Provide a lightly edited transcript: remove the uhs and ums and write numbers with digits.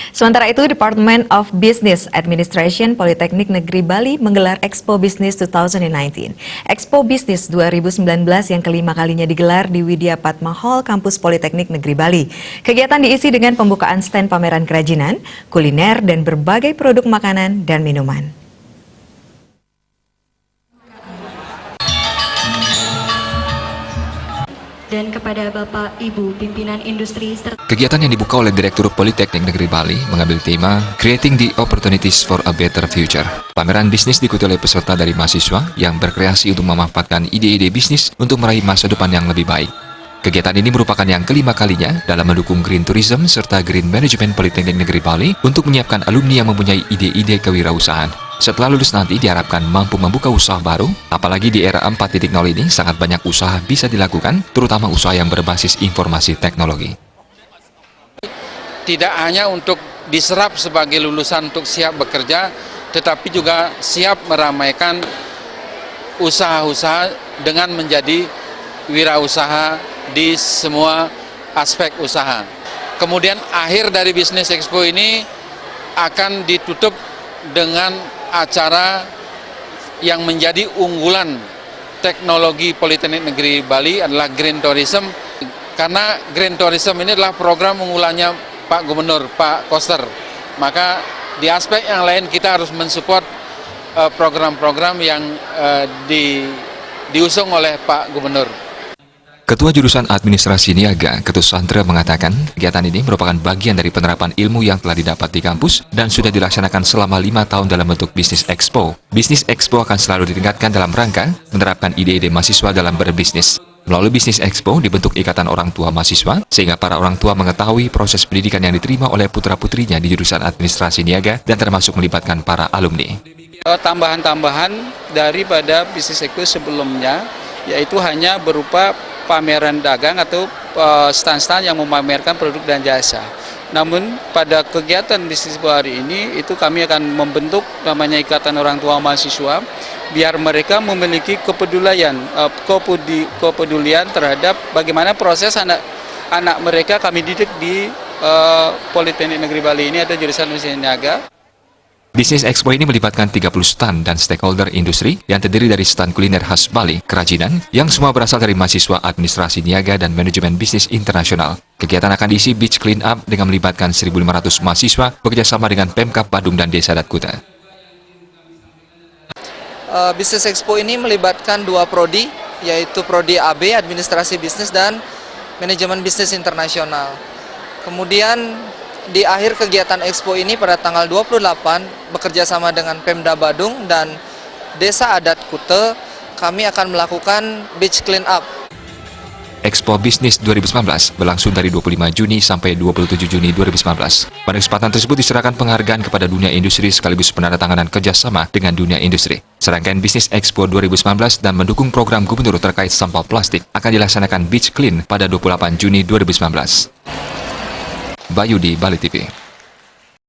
Sementara itu, Department of Business Administration Politeknik Negeri Bali menggelar Expo Business 2019. Expo Business 2019 yang kelima kalinya digelar di Widya Padma Hall, Kampus Politeknik Negeri Bali. Kegiatan diisi dengan pembukaan stand pameran kerajinan, kuliner, dan berbagai produk makanan dan minuman. Dan kepada Bapak Ibu Pimpinan Industri serta kegiatan yang dibuka oleh Direktur Politeknik Negeri Bali mengambil tema Creating the Opportunities for a Better Future. Pameran bisnis diikuti oleh peserta dari mahasiswa yang berkreasi untuk memanfaatkan ide-ide bisnis untuk meraih masa depan yang lebih baik. Kegiatan ini merupakan yang kelima kalinya dalam mendukung Green Tourism serta Green Management Politeknik Negeri Bali untuk menyiapkan alumni yang mempunyai ide-ide kewirausahaan. Setelah lulus nanti diharapkan mampu membuka usaha baru, apalagi di era 4.0 ini sangat banyak usaha bisa dilakukan, terutama usaha yang berbasis informasi teknologi. Tidak hanya untuk diserap sebagai lulusan untuk siap bekerja, tetapi juga siap meramaikan usaha-usaha dengan menjadi wirausaha di semua aspek usaha. Kemudian akhir dari Business Expo ini akan ditutup dengan acara yang menjadi unggulan teknologi Politeknik Negeri Bali adalah Green Tourism, karena Green Tourism ini adalah program unggulannya Pak Gubernur, Pak Koster. Maka di aspek yang lain kita harus mensupport program-program yang diusung oleh Pak Gubernur. Ketua Jurusan Administrasi Niaga, Ketut Sandra mengatakan, kegiatan ini merupakan bagian dari penerapan ilmu yang telah didapat di kampus dan sudah dilaksanakan selama 5 tahun dalam bentuk Business Expo. Business Expo akan selalu ditingkatkan dalam rangka menerapkan ide-ide mahasiswa dalam berbisnis. Melalui Business Expo dibentuk ikatan orang tua mahasiswa, sehingga para orang tua mengetahui proses pendidikan yang diterima oleh putra-putrinya di Jurusan Administrasi Niaga dan termasuk melibatkan para alumni. Tambahan-tambahan daripada Business Expo sebelumnya, yaitu hanya berupa pameran dagang atau stand-stand yang memamerkan produk dan jasa. Namun pada kegiatan bisnis hari ini itu kami akan membentuk namanya Ikatan Orang Tua Mahasiswa biar mereka memiliki kepedulian terhadap bagaimana proses anak mereka kami didik di Politeknik Negeri Bali ini, ada jurusan Bisnis Niaga. Business Expo ini melibatkan 30 stand dan stakeholder industri yang terdiri dari stand kuliner khas Bali, kerajinan, yang semua berasal dari mahasiswa administrasi niaga dan manajemen bisnis internasional. Kegiatan akan diisi beach clean up dengan melibatkan 1.500 mahasiswa bekerjasama dengan Pemkab Badung dan Desa Adat Kuta. Business Expo ini melibatkan 2 prodi, yaitu prodi AB, Administrasi Bisnis, dan Manajemen Bisnis Internasional. Kemudian di akhir kegiatan Expo ini pada tanggal 28 bekerja sama dengan Pemda Badung dan Desa Adat Kuta, kami akan melakukan beach clean up. Expo Bisnis 2019 berlangsung dari 25 Juni sampai 27 Juni 2019. Pada kesempatan tersebut diserahkan penghargaan kepada dunia industri sekaligus penandatanganan kerjasama dengan dunia industri. Serangkaian Bisnis Expo 2019 dan mendukung program gubernur terkait sampah plastik akan dilaksanakan beach clean pada 28 Juni 2019. Bayu di Bali TV.